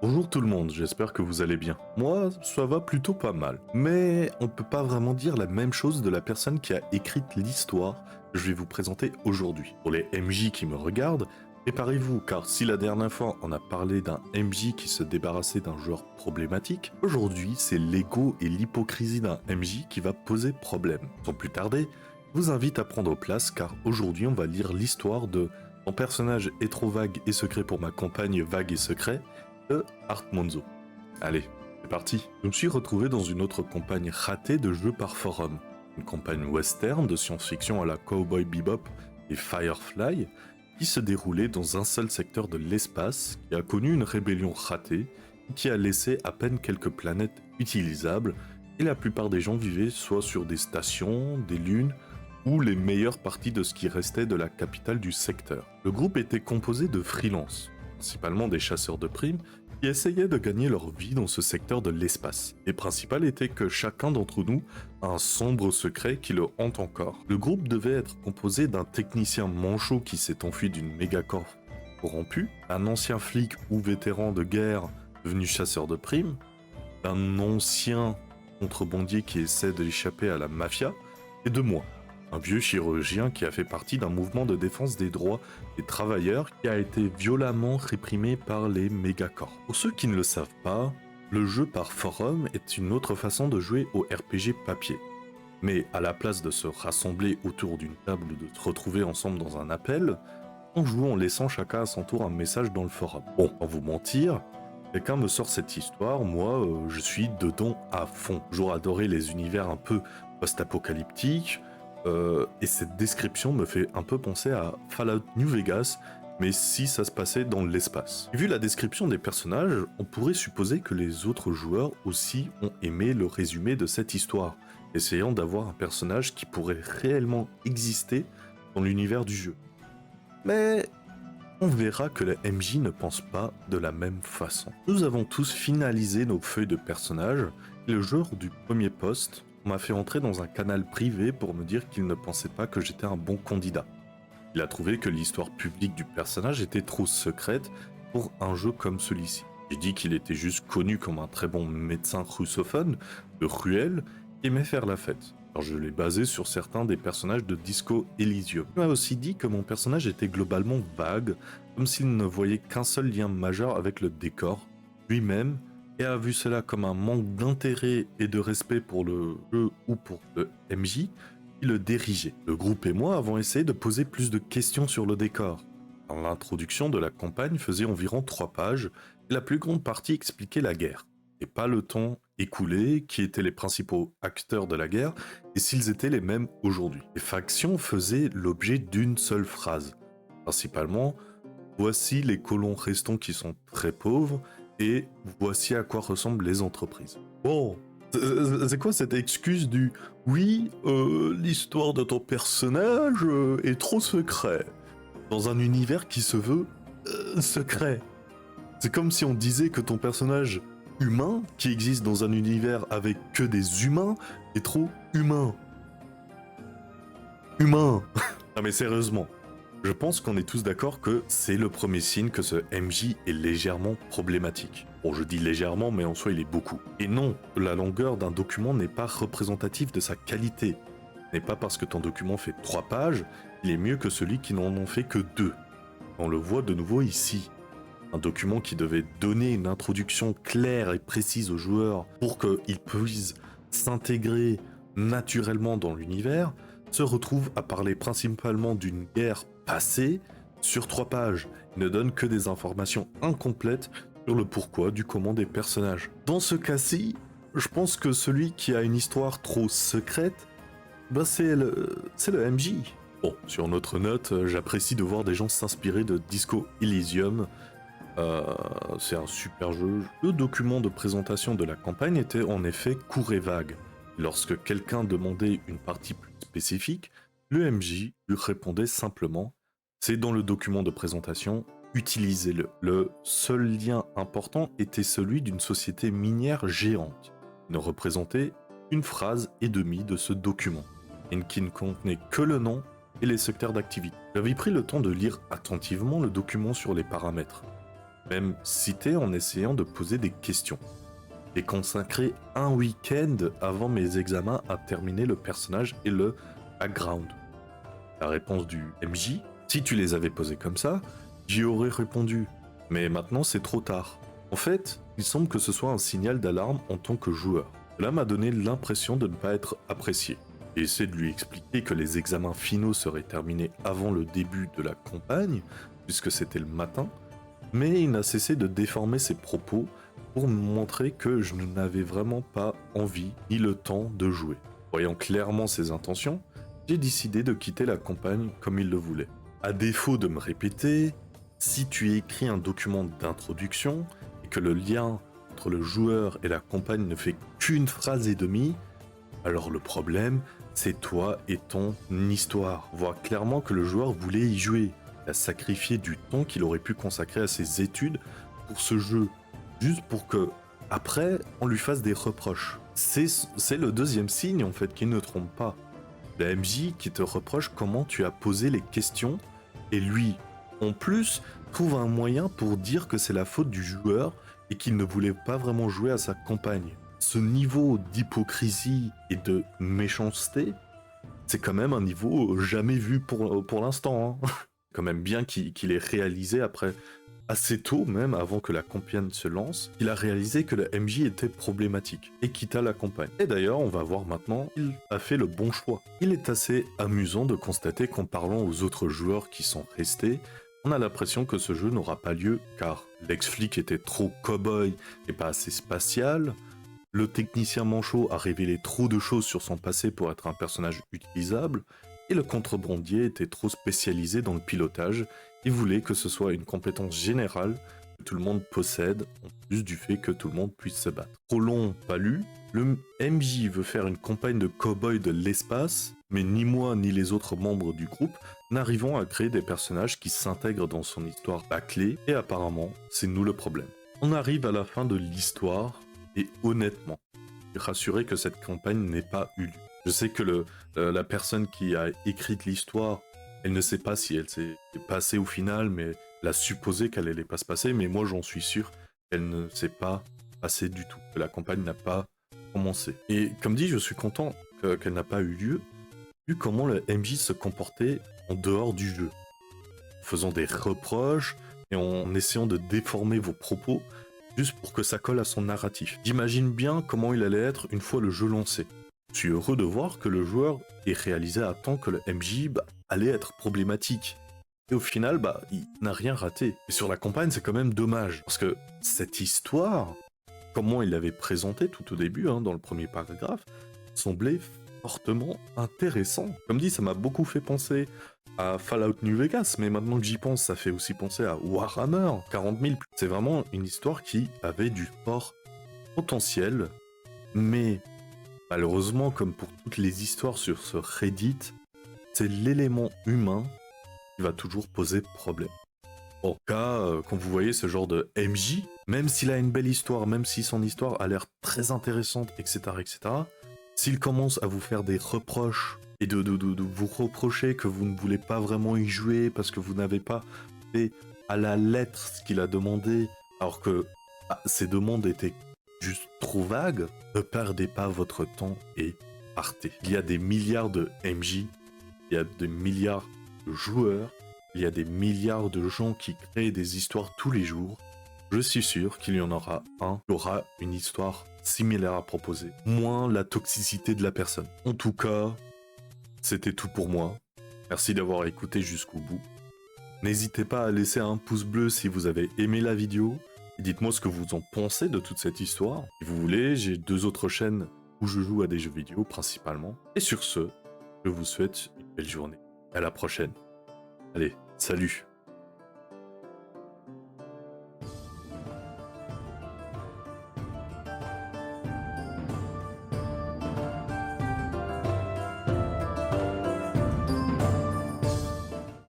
Bonjour tout le monde, j'espère que vous allez bien. Moi, ça va plutôt pas mal. Mais on peut pas vraiment dire la même chose de la personne qui a écrit l'histoire que je vais vous présenter aujourd'hui. Pour les MJ qui me regardent, préparez-vous, car si la dernière fois on a parlé d'un MJ qui se débarrassait d'un joueur problématique, aujourd'hui c'est l'ego et l'hypocrisie d'un MJ qui va poser problème. Sans plus tarder, je vous invite à prendre place car aujourd'hui on va lire l'histoire de Mon personnage est trop vague et secret pour ma compagne vague et secret de Art Monzo. Allez, c'est parti. Je me suis retrouvé dans une autre campagne ratée de jeux par forum. Une campagne western de science-fiction à la Cowboy Bebop et Firefly qui se déroulait dans un seul secteur de l'espace qui a connu une rébellion ratée et qui a laissé à peine quelques planètes utilisables et la plupart des gens vivaient soit sur des stations, des lunes ou les meilleures parties de ce qui restait de la capitale du secteur. Le groupe était composé de freelance, principalement des chasseurs de primes, qui essayaient de gagner leur vie dans ce secteur de l'espace. Et principal était que chacun d'entre nous a un sombre secret qui le hante encore. Le groupe devait être composé d'un technicien manchot qui s'est enfui d'une mégacorp corrompue, un ancien flic ou vétéran de guerre devenu chasseur de primes, d'un ancien contrebandier qui essaie d'échapper à la mafia, et de moi, un vieux chirurgien qui a fait partie d'un mouvement de défense des droits des travailleurs qui a été violemment réprimé par les mégacorps. Pour ceux qui ne le savent pas, le jeu par forum est une autre façon de jouer au RPG papier. Mais à la place de se rassembler autour d'une table ou de se retrouver ensemble dans un appel, on joue en laissant chacun à son tour un message dans le forum. Bon, sans vous mentir, quelqu'un me sort cette histoire, moi je suis dedans à fond. J'ai toujours adoré les univers un peu post-apocalyptiques, et cette description me fait un peu penser à Fallout New Vegas, mais si ça se passait dans l'espace. Vu la description des personnages, on pourrait supposer que les autres joueurs aussi ont aimé le résumé de cette histoire, essayant d'avoir un personnage qui pourrait réellement exister dans l'univers du jeu. Mais on verra que la MJ ne pense pas de la même façon. Nous avons tous finalisé nos feuilles de personnages, et le joueur du premier poste m'a fait entrer dans un canal privé pour me dire qu'il ne pensait pas que j'étais un bon candidat. Il a trouvé que l'histoire publique du personnage était trop secrète pour un jeu comme celui-ci. J'ai dit qu'il était juste connu comme un très bon médecin russophone de ruelle qui aimait faire la fête. Alors je l'ai basé sur certains des personnages de Disco Elysium. Il m'a aussi dit que mon personnage était globalement vague, comme s'il ne voyait qu'un seul lien majeur avec le décor, lui-même, et a vu cela comme un manque d'intérêt et de respect pour le jeu ou pour le MJ qui le dirigeait. Le groupe et moi avons essayé de poser plus de questions sur le décor. L'introduction de la campagne faisait environ 3 pages et la plus grande partie expliquait la guerre, et pas le temps écoulé, qui étaient les principaux acteurs de la guerre et s'ils étaient les mêmes aujourd'hui. Les factions faisaient l'objet d'une seule phrase, principalement « Voici les colons restants qui sont très pauvres » et voici à quoi ressemblent les entreprises. Bon, c'est quoi cette excuse du oui, l'histoire de ton personnage est trop secret dans un univers qui se veut secret. C'est comme si on disait que ton personnage humain, qui existe dans un univers avec que des humains, est trop humain. Humain. Non mais sérieusement. Je pense qu'on est tous d'accord que c'est le premier signe que ce MJ est légèrement problématique. Bon, je dis légèrement, mais en soi, il est beaucoup. Et non, la longueur d'un document n'est pas représentative de sa qualité. Ce n'est pas parce que ton document fait 3 pages, il est mieux que celui qui n'en en fait que 2. On le voit de nouveau ici. Un document qui devait donner une introduction claire et précise aux joueurs pour qu'ils puissent s'intégrer naturellement dans l'univers, se retrouve à parler principalement d'une guerre passée sur 3 pages. Il ne donne que des informations incomplètes sur le pourquoi du comment des personnages. Dans ce cas-ci, je pense que celui qui a une histoire trop secrète, c'est le MJ. Bon, sur notre note, j'apprécie de voir des gens s'inspirer de Disco Elysium. C'est un super jeu. Le document de présentation de la campagne était en effet court et vague. Lorsque quelqu'un demandait une partie plus spécifique, le MJ lui répondait simplement « C'est dans le document de présentation, utilisez-le ». Le seul lien important était celui d'une société minière géante. Il ne représentait une phrase et demie de ce document, et qui ne contenait que le nom et les secteurs d'activité. J'avais pris le temps de lire attentivement le document sur les paramètres. même cité en essayant de poser des questions. J'ai consacré un week-end avant mes examens à terminer le personnage et le background. La réponse du MJ, si tu les avais posées comme ça, j'y aurais répondu. Mais maintenant c'est trop tard. En fait, il semble que ce soit un signal d'alarme en tant que joueur. Cela m'a donné l'impression de ne pas être apprécié. J'ai essayé de lui expliquer que les examens finaux seraient terminés avant le début de la campagne, puisque c'était le matin, mais il n'a cessé de déformer ses propos pour me montrer que je n'avais vraiment pas envie ni le temps de jouer. Voyant clairement ses intentions, j'ai décidé de quitter la campagne comme il le voulait. À défaut de me répéter, si tu écris un document d'introduction et que le lien entre le joueur et la campagne ne fait qu'une phrase et demie, alors le problème, c'est toi et ton histoire. On voit clairement que le joueur voulait y jouer. Il a sacrifié du temps qu'il aurait pu consacrer à ses études pour ce jeu, juste pour que, après, on lui fasse des reproches. C'est le deuxième signe, en fait, qui ne trompe pas. La MJ qui te reproche comment tu as posé les questions, et lui, en plus, trouve un moyen pour dire que c'est la faute du joueur et qu'il ne voulait pas vraiment jouer à sa campagne. Ce niveau d'hypocrisie et de méchanceté, c'est quand même un niveau jamais vu pour l'instant. Hein. Quand même bien qu'il ait réalisé après, assez tôt même, avant que la campagne se lance, il a réalisé que le MJ était problématique et quitta la campagne. Et d'ailleurs, on va voir maintenant, il a fait le bon choix. Il est assez amusant de constater qu'en parlant aux autres joueurs qui sont restés, on a l'impression que ce jeu n'aura pas lieu car l'ex-flic était trop cow-boy et pas assez spatial, le technicien manchot a révélé trop de choses sur son passé pour être un personnage utilisable, et le contrebandier était trop spécialisé dans le pilotage et voulait que ce soit une compétence générale que tout le monde possède, en plus du fait que tout le monde puisse se battre. Trop long, pas lu, le MJ veut faire une campagne de cow-boy de l'espace, mais ni moi ni les autres membres du groupe n'arrivons à créer des personnages qui s'intègrent dans son histoire bâclée, et apparemment, c'est nous le problème. On arrive à la fin de l'histoire, et honnêtement, je suis rassuré que cette campagne n'ait pas eu lieu. Je sais que la personne qui a écrit l'histoire, elle ne sait pas si elle s'est passée au final, mais elle a supposé qu'elle allait pas se passer, mais moi j'en suis sûr qu'elle ne s'est pas passée du tout, que la campagne n'a pas commencé. Et comme dit, je suis content qu'elle n'a pas eu lieu, vu comment le MJ se comportait en dehors du jeu, en faisant des reproches et en essayant de déformer vos propos, juste pour que ça colle à son narratif. J'imagine bien comment il allait être une fois le jeu lancé. Je suis heureux de voir que le joueur ait réalisé à temps que le MJ allait être problématique. Et au final, il n'a rien raté. Et sur la campagne, c'est quand même dommage. Parce que cette histoire, comment il l'avait présentée tout au début, dans le premier paragraphe, semblait fortement intéressant. Comme dit, ça m'a beaucoup fait penser à Fallout New Vegas, mais maintenant que j'y pense, ça fait aussi penser à Warhammer 40 000. C'est vraiment une histoire qui avait du fort potentiel, mais malheureusement, comme pour toutes les histoires sur ce Reddit, c'est l'élément humain qui va toujours poser problème. En cas, quand vous voyez ce genre de MJ, même s'il a une belle histoire, même si son histoire a l'air très intéressante, etc., etc., s'il commence à vous faire des reproches et de vous reprocher que vous ne voulez pas vraiment y jouer parce que vous n'avez pas fait à la lettre ce qu'il a demandé, alors que ses demandes étaient juste trop vagues, ne perdez pas votre temps et partez. Il y a des milliards de MJ, il y a des milliards de joueurs, il y a des milliards de gens qui créent des histoires tous les jours. Je suis sûr qu'il y en aura un qui aura une histoire similaire à proposer. Moins la toxicité de la personne. En tout cas, c'était tout pour moi. Merci d'avoir écouté jusqu'au bout. N'hésitez pas à laisser un pouce bleu si vous avez aimé la vidéo. Et dites-moi ce que vous en pensez de toute cette histoire. Si vous voulez, j'ai 2 autres chaînes où je joue à des jeux vidéo principalement. Et sur ce, je vous souhaite une belle journée. À la prochaine. Allez, salut!